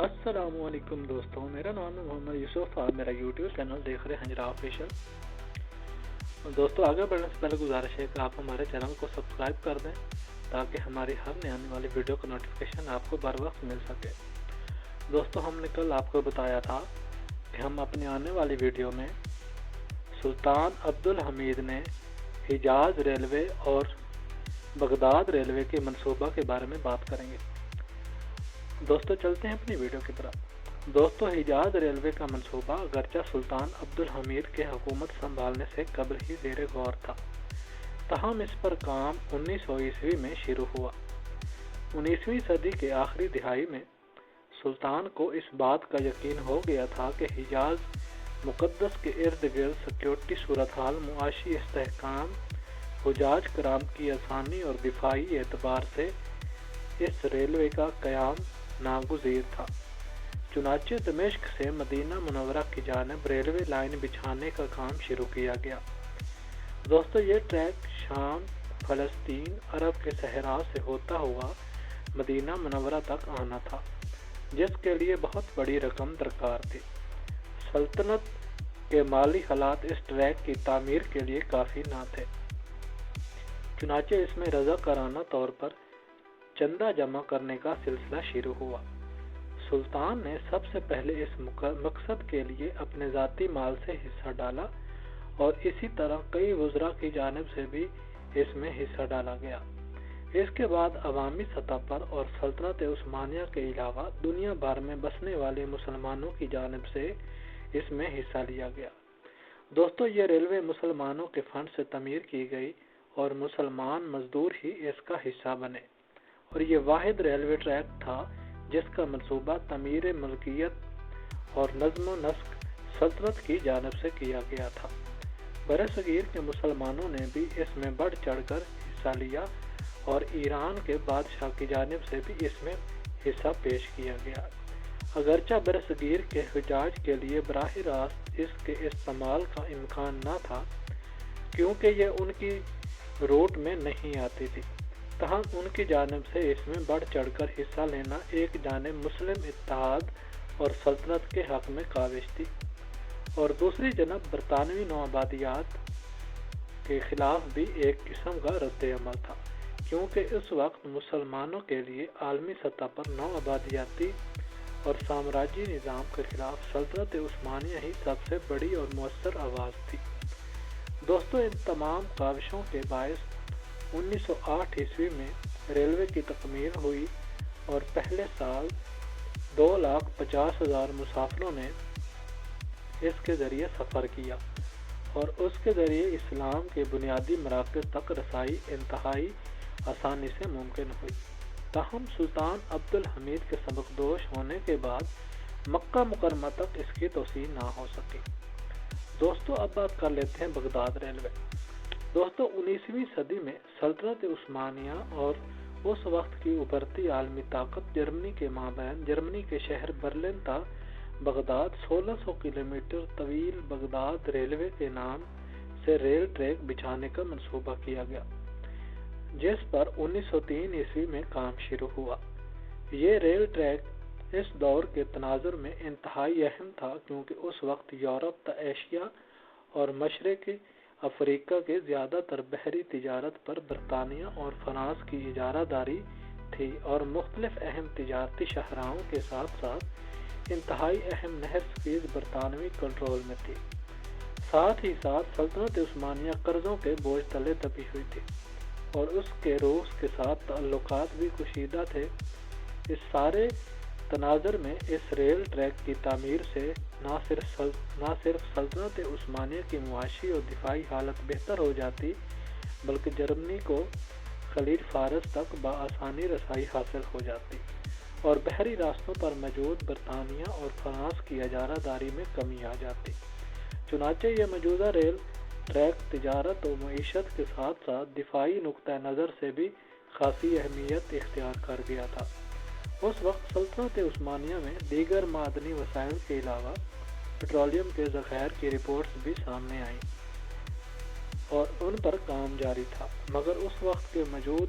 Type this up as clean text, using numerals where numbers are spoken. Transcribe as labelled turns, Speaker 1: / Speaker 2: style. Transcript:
Speaker 1: السلام علیکم دوستوں، میرا نام ہے محمد یوسف۔ آپ میرا یوٹیوب چینل دیکھ رہے ہیں ہنجرا آفیشل۔ دوستوں، آگے بڑھنے سے پہلے گزارش ہے کہ آپ ہمارے چینل کو سبسکرائب کر دیں تاکہ ہماری ہر نئی آنے والی ویڈیو کا نوٹیفیکیشن آپ کو بر وقت مل سکے۔ دوستوں، ہم نے کل آپ کو بتایا تھا کہ ہم اپنی آنے والی ویڈیو میں سلطان عبدالحمید نے حجاز ریلوے اور بغداد ریلوے کے منصوبہ کے بارے میں بات کریں گے۔ دوستو، چلتے ہیں اپنی ویڈیو کی طرف۔ دوستو، حجاز ریلوے کا منصوبہ اگرچہ سلطان عبدالحمید کے حکومت سنبھالنے سے قبل ہی زیر غور تھا، تاہم اس پر کام 1900 میں شروع ہوا۔ 19ویں صدی کے آخری دہائی میں سلطان کو اس بات کا یقین ہو گیا تھا کہ حجاز مقدس کے ارد گرد سیکورٹی صورتحال، معاشی استحکام، حجاج کرام کی آسانی اور دفاعی اعتبار سے اس ریلوے کا قیام ناگزیر تھا۔ چنانچہ دمشق سے مدینہ منورہ کی جانب ریلوے لائن بچھانے کا کام شروع کیا گیا۔ دوستو، یہ ٹریک شام، فلسطین، عرب کے صحرا سے ہوتا ہوا مدینہ منورہ تک آنا تھا، جس کے لیے بہت بڑی رقم درکار تھی۔ سلطنت کے مالی حالات اس ٹریک کی تعمیر کے لیے کافی نہ تھے، چنانچہ اس میں رضاکارانہ طور پر چندہ جمع کرنے کا سلسلہ شروع ہوا۔ سلطان نے سب سے پہلے اس مقصد کے لیے اپنے ذاتی مال سے حصہ ڈالا اور اسی طرح کئی وزراء کی جانب سے بھی اس میں حصہ ڈالا گیا۔ اس کے بعد عوامی سطح پر اور سلطنت عثمانیہ کے علاوہ دنیا بھر میں بسنے والے مسلمانوں کی جانب سے اس میں حصہ لیا گیا۔ دوستو، یہ ریلوے مسلمانوں کے فنڈ سے تعمیر کی گئی اور مسلمان مزدور ہی اس کا حصہ بنے، اور یہ واحد ریلوے ٹریک تھا جس کا منصوبہ تعمیر ملکیت اور نظم و نسق سلطنت کی جانب سے کیا گیا تھا۔ برصغیر کے مسلمانوں نے بھی اس میں بڑھ چڑھ کر حصہ لیا اور ایران کے بادشاہ کی جانب سے بھی اس میں حصہ پیش کیا گیا، اگرچہ برصغیر کے حجاج کے لیے براہ راست اس کے استعمال کا امکان نہ تھا کیونکہ یہ ان کی روٹ میں نہیں آتی تھی، تاہم ان کی جانب سے اس میں بڑھ چڑھ کر حصہ لینا ایک جانب مسلم اتحاد اور سلطنت کے حق میں کاوش تھی، اور دوسری جانب برطانوی نوآبادیات کے خلاف بھی ایک قسم کا رد عمل تھا، کیونکہ اس وقت مسلمانوں کے لیے عالمی سطح پر نوآبادیاتی اور سامراجی نظام کے خلاف سلطنت عثمانیہ ہی سب سے بڑی اور مؤثر آواز تھی۔ دوستو، ان تمام کاوشوں کے باعث 1908 میں ریلوے کی تکمیل ہوئی اور پہلے سال 2,50,000 مسافروں نے اس کے ذریعے سفر کیا اور اس کے ذریعے اسلام کے بنیادی مراکز تک رسائی انتہائی آسانی سے ممکن ہوئی۔ تاہم سلطان عبدالحمید کے سبکدوش ہونے کے بعد مکہ مکرمہ تک اس کی توسیع نہ ہو سکی۔ دوستو، اب بات کر لیتے ہیں بغداد ریلوے۔ دوستو، 19ویں صدی میں سلطنت عثمانیہ اور اس وقت کی ابھرتی عالمی طاقت جرمنی کے مابین جرمنی کے شہر برلن تا بغداد 1600 کلومیٹر طویل بغداد ریلوے کے نام سے ریل ٹریک بچھانے کا منصوبہ کیا گیا، جس پر 1903 میں کام شروع ہوا۔ یہ ریل ٹریک اس دور کے تناظر میں انتہائی اہم تھا کیونکہ اس وقت یورپ تا ایشیا اور مشرقی افریقہ کے زیادہ تر بحری تجارت پر برطانیہ اور فرانس کی اجارہ داری تھی اور مختلف اہم تجارتی شاہراہوں کے ساتھ ساتھ انتہائی اہم نہر سویز برطانوی کنٹرول میں تھی۔ ساتھ ہی ساتھ سلطنت عثمانیہ قرضوں کے بوجھ تلے دبی ہوئی تھی اور اس کے روس کے ساتھ تعلقات بھی کشیدہ تھے۔ اس سارے تناظر میں اس ریل ٹریک کی تعمیر سے نہ صرف سلطنت عثمانیہ کی معاشی اور دفاعی حالت بہتر ہو جاتی بلکہ جرمنی کو خلیج فارس تک بآسانی رسائی حاصل ہو جاتی اور بحری راستوں پر موجود برطانیہ اور فرانس کی اجارہ داری میں کمی آ جاتی۔ چنانچہ یہ موجودہ ریل ٹریک تجارت و معیشت کے ساتھ ساتھ دفاعی نقطہ نظر سے بھی خاصی اہمیت اختیار کر گیا تھا۔ اس وقت سلطنت عثمانیہ میں دیگر معدنی وسائل کے علاوہ پیٹرولیم کے ذخائر کی رپورٹس بھی سامنے آئیں اور ان پر کام جاری تھا، مگر اس وقت کے موجود